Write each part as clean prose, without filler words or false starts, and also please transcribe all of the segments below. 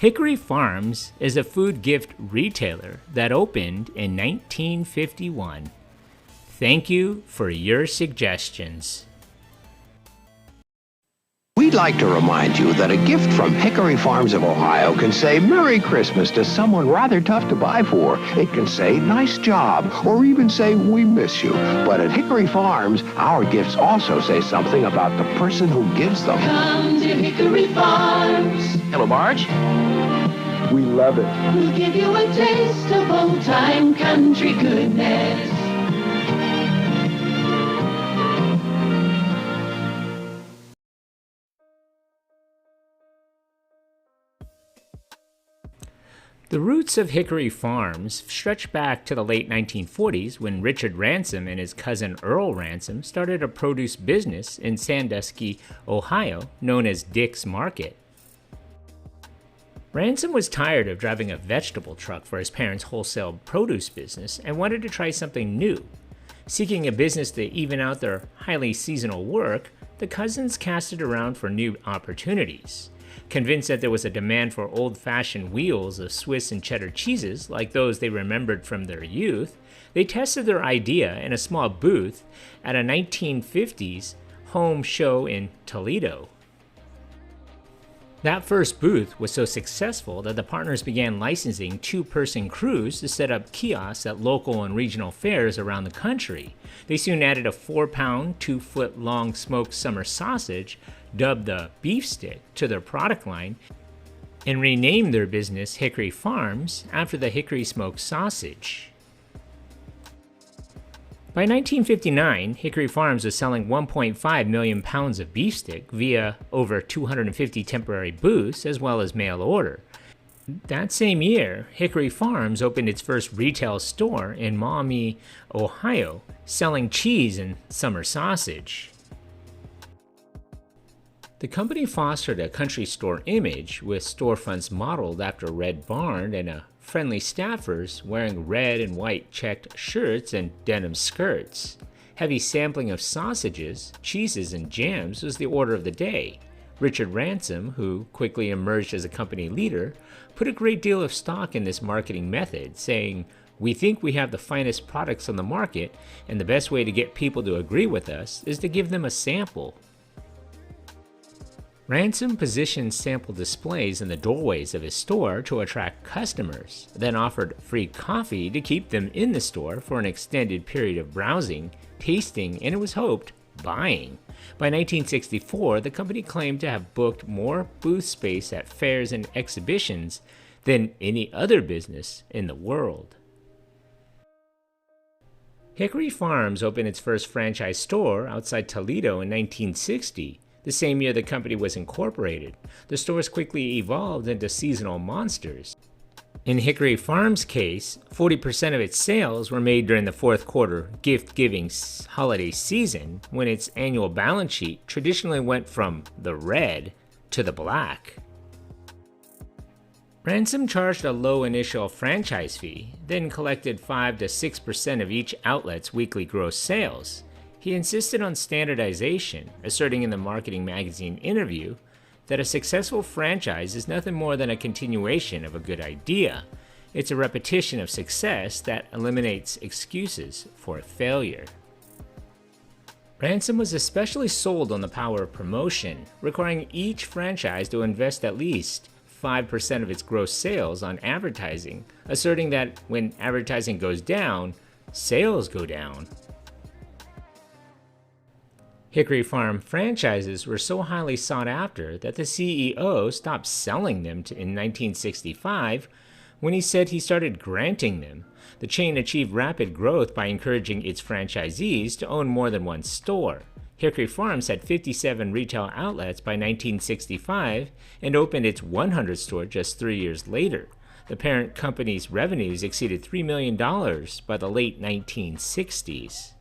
Hickory Farms is a food gift retailer that opened in 1951. Thank you for your suggestions. We'd like to remind you that a gift from Hickory Farms of Ohio can say Merry Christmas to someone rather tough to buy for. It can say nice job, or even say we miss you. But at Hickory Farms, our gifts also say something about the person who gives them. Come to Hickory Farms. Hello, Marge. We love it. We'll give you a taste of old-time country goodness. The roots of Hickory Farms stretch back to the late 1940s when Richard Ransom and his cousin Earl Ransom started a produce business in Sandusky, Ohio, known as Dick's Market. Ransom was tired of driving a vegetable truck for his parents' wholesale produce business and wanted to try something new. Seeking a business to even out their highly seasonal work, the cousins casted around for new opportunities. Convinced that there was a demand for old-fashioned wheels of Swiss and cheddar cheeses like those they remembered from their youth, they tested their idea in a small booth at a 1950s home show in Toledo. That first booth was so successful that the partners began licensing two-person crews to set up kiosks at local and regional fairs around the country. They soon added a 4-pound, 2-foot-long smoked summer sausage, dubbed the beef stick, to their product line, and renamed their business Hickory Farms after the hickory smoked sausage. By 1959, Hickory Farms was selling 1.5 million pounds of beef stick via over 250 temporary booths as well as mail order. That same year, Hickory Farms opened its first retail store in Maumee, Ohio, selling cheese and summer sausage. The company fostered a country store image with storefronts modeled after Red Barn and friendly staffers wearing red and white checked shirts and denim skirts. Heavy sampling of sausages, cheeses, and jams was the order of the day. Richard Ransom, who quickly emerged as a company leader, put a great deal of stock in this marketing method, saying, "We think we have the finest products on the market, and the best way to get people to agree with us is to give them a sample." Ransom positioned sample displays in the doorways of his store to attract customers, then offered free coffee to keep them in the store for an extended period of browsing, tasting, and it was hoped, buying. By 1964, the company claimed to have booked more booth space at fairs and exhibitions than any other business in the world. Hickory Farms opened its first franchise store outside Toledo in 1960. The same year the company was incorporated. The stores quickly evolved into seasonal monsters. In Hickory Farms' case, 40% of its sales were made during the fourth quarter gift-giving holiday season, when its annual balance sheet traditionally went from the red to the black. Ransom charged a low initial franchise fee, then collected 5 to 6% of each outlet's weekly gross sales. He insisted on standardization, asserting in the marketing magazine interview that a successful franchise is nothing more than a continuation of a good idea. It's a repetition of success that eliminates excuses for failure. Ransom was especially sold on the power of promotion, requiring each franchise to invest at least 5% of its gross sales on advertising, asserting that when advertising goes down, sales go down. Hickory Farm franchises were so highly sought after that the CEO stopped selling them in 1965 when he said he started granting them. The chain achieved rapid growth by encouraging its franchisees to own more than one store. Hickory Farms had 57 retail outlets by 1965 and opened its 100th store just 3 years later. The parent company's revenues exceeded $3 million by the late 1960s.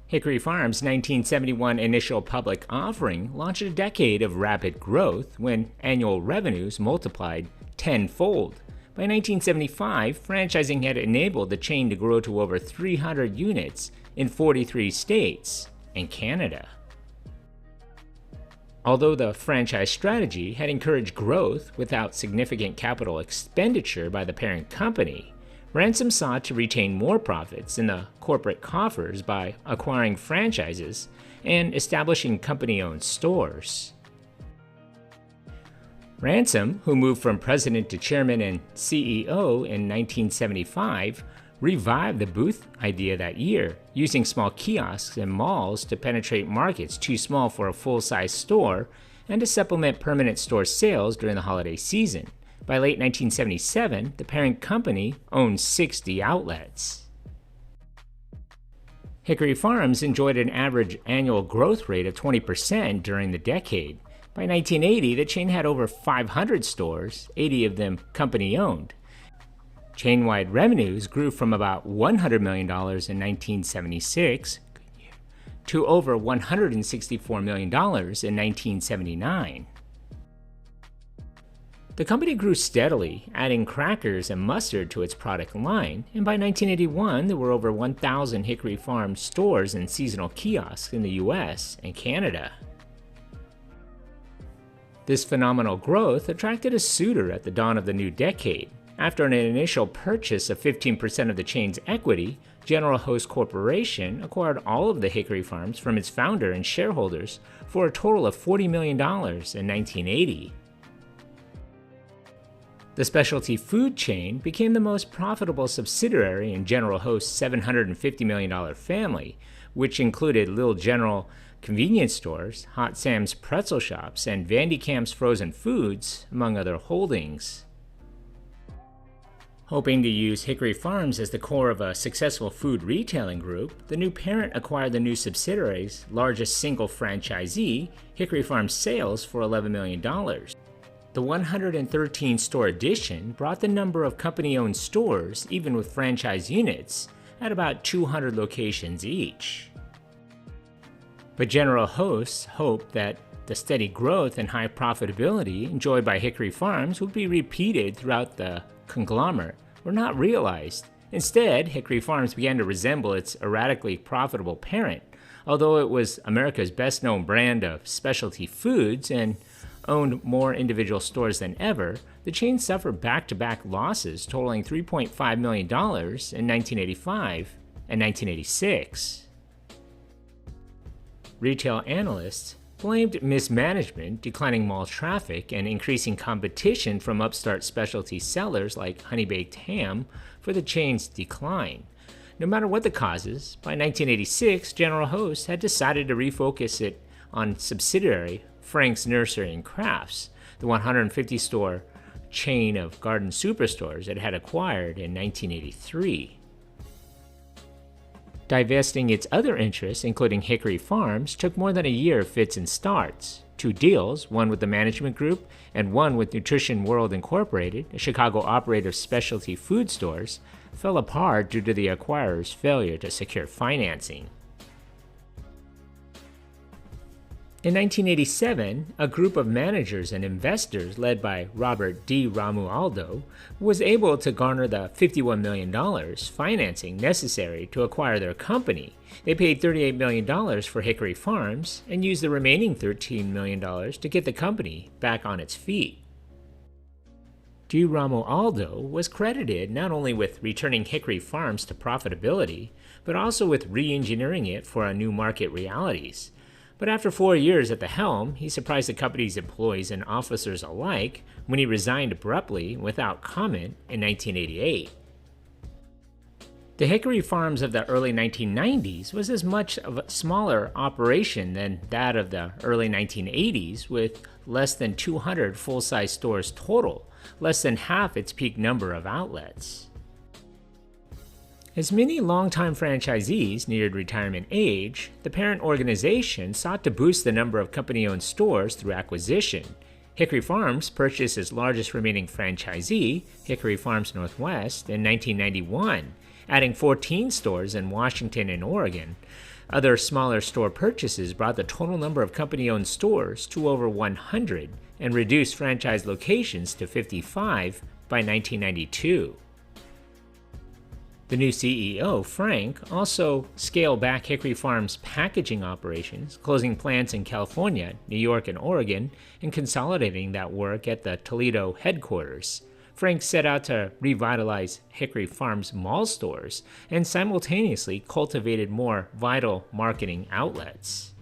Hickory Farms' 1971 initial public offering launched a decade of rapid growth when annual revenues multiplied tenfold. By 1975, franchising had enabled the chain to grow to over 300 units in 43 states and Canada. Although the franchise strategy had encouraged growth without significant capital expenditure by the parent company, Ransom sought to retain more profits in the corporate coffers by acquiring franchises and establishing company-owned stores. Ransom, who moved from president to chairman and CEO in 1975, revived the booth idea that year, using small kiosks in malls to penetrate markets too small for a full-size store and to supplement permanent store sales during the holiday season. By late 1977, the parent company owned 60 outlets. Hickory Farms enjoyed an average annual growth rate of 20% during the decade. By 1980, the chain had over 500 stores, 80 of them company-owned. Chain-wide revenues grew from about $100 million in 1976 to over $164 million in 1979. The company grew steadily, adding crackers and mustard to its product line, and by 1981 there were over 1,000 Hickory Farms stores and seasonal kiosks in the US and Canada. This phenomenal growth attracted a suitor at the dawn of the new decade. After an initial purchase of 15% of the chain's equity, General Host Corporation acquired all of the Hickory Farms from its founder and shareholders for a total of $40 million in 1980. The specialty food chain became the most profitable subsidiary in General Host's $750 million family, which included Little General convenience stores, Hot Sam's pretzel shops, and Vandy Camp's frozen foods, among other holdings. Hoping to use Hickory Farms as the core of a successful food retailing group, the new parent acquired the new subsidiary's largest single franchisee, Hickory Farms Sales, for $11 million. The 113-store addition brought the number of company-owned stores, even with franchise units, at about 200 locations each. But General Hosts hoped that the steady growth and high profitability enjoyed by Hickory Farms would be repeated throughout the conglomerate were not realized. Instead, Hickory Farms began to resemble its erratically profitable parent. Although it was America's best-known brand of specialty foods and owned more individual stores than ever, the chain suffered back-to-back losses totaling $3.5 million in 1985 and 1986. Retail analysts blamed mismanagement, declining mall traffic, and increasing competition from upstart specialty sellers like Honey Baked Ham for the chain's decline. No matter what the causes, by 1986, General Host had decided to refocus it on subsidiary Frank's Nursery and Crafts, the 150-store chain of garden superstores it had acquired in 1983. Divesting its other interests, including Hickory Farms, took more than a year of fits and starts. 2 deals, one with the management group and one with Nutrition World Incorporated, a Chicago operator of specialty food stores, fell apart due to the acquirer's failure to secure financing. In 1987, a group of managers and investors led by Robert D. Romualdo was able to garner the $51 million financing necessary to acquire their company. They paid $38 million for Hickory Farms and used the remaining $13 million to get the company back on its feet. D. Romualdo was credited not only with returning Hickory Farms to profitability, but also with re-engineering it for new market realities. But after 4 years at the helm, he surprised the company's employees and officers alike when he resigned abruptly without comment in 1988. The Hickory Farms of the early 1990s was as much of a smaller operation than that of the early 1980s, with less than 200 full-size stores total, less than half its peak number of outlets. As many longtime franchisees neared retirement age, the parent organization sought to boost the number of company-owned stores through acquisition. Hickory Farms purchased its largest remaining franchisee, Hickory Farms Northwest, in 1991, adding 14 stores in Washington and Oregon. Other smaller store purchases brought the total number of company-owned stores to over 100 and reduced franchise locations to 55 by 1992. The new CEO, Frank, also scaled back Hickory Farms' packaging operations, closing plants in California, New York, and Oregon, and consolidating that work at the Toledo headquarters. Frank set out to revitalize Hickory Farms' mall stores and simultaneously cultivated more vital marketing outlets.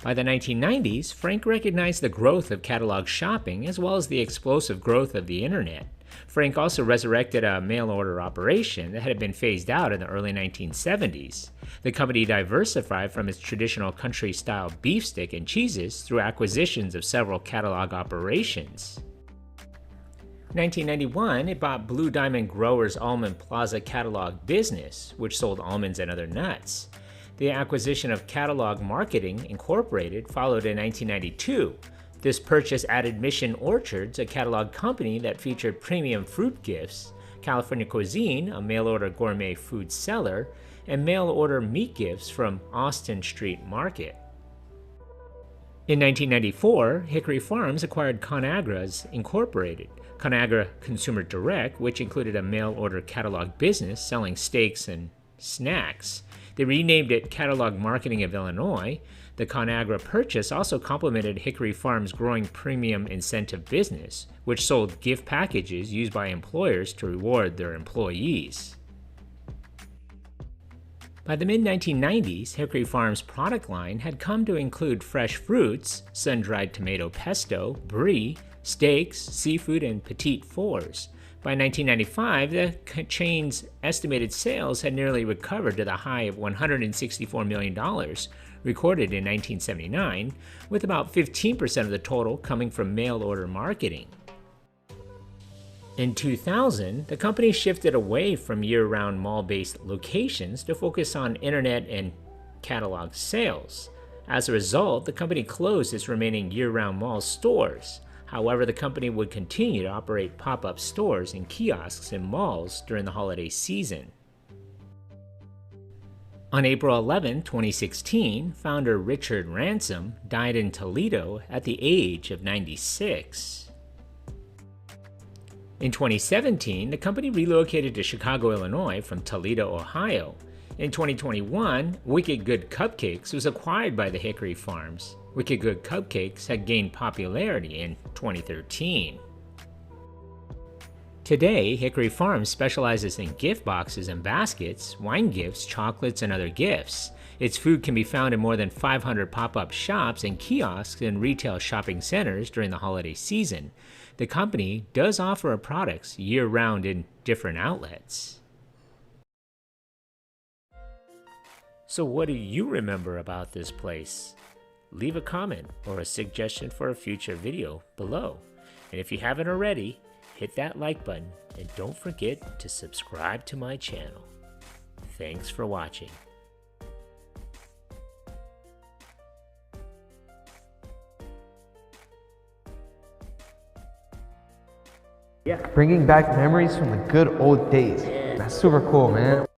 By the 1990s, Frank recognized the growth of catalog shopping as well as the explosive growth of the internet. Frank also resurrected a mail-order operation that had been phased out in the early 1970s. The company diversified from its traditional country-style beef stick and cheeses through acquisitions of several catalog operations. In 1991, it bought Blue Diamond Growers Almond Plaza catalog business, which sold almonds and other nuts. The acquisition of Catalog Marketing Incorporated followed in 1992. This purchase added Mission Orchards, a catalog company that featured premium fruit gifts, California Cuisine, a mail-order gourmet food seller, and mail-order meat gifts from Austin Street Market. In 1994, Hickory Farms acquired ConAgra's Incorporated, ConAgra Consumer Direct, which included a mail-order catalog business selling steaks and snacks. They renamed it Catalog Marketing of Illinois. The ConAgra purchase also complemented Hickory Farms' growing premium incentive business, which sold gift packages used by employers to reward their employees. By the mid-1990s, Hickory Farms' product line had come to include fresh fruits, sun-dried tomato pesto, brie, steaks, seafood, and petite fours. By 1995, the chain's estimated sales had nearly recovered to the high of $164 million, recorded in 1979, with about 15% of the total coming from mail-order marketing. In 2000, the company shifted away from year-round mall-based locations to focus on internet and catalog sales. As a result, the company closed its remaining year-round mall stores. However, the company would continue to operate pop-up stores and kiosks in malls during the holiday season. On April 11, 2016, founder Richard Ransom died in Toledo at the age of 96. In 2017, the company relocated to Chicago, Illinois from Toledo, Ohio. In 2021, Wicked Good Cupcakes was acquired by the Hickory Farms. Wicked Good Cupcakes had gained popularity in 2013. Today, Hickory Farms specializes in gift boxes and baskets, wine gifts, chocolates, and other gifts. Its food can be found in more than 500 pop-up shops and kiosks in retail shopping centers during the holiday season. The company does offer products year-round in different outlets. So what do you remember about this place? Leave a comment or a suggestion for a future video below. And if you haven't already, hit that like button and don't forget to subscribe to my channel. Thanks for watching. Bringing back memories from the good old days. That's super cool, man.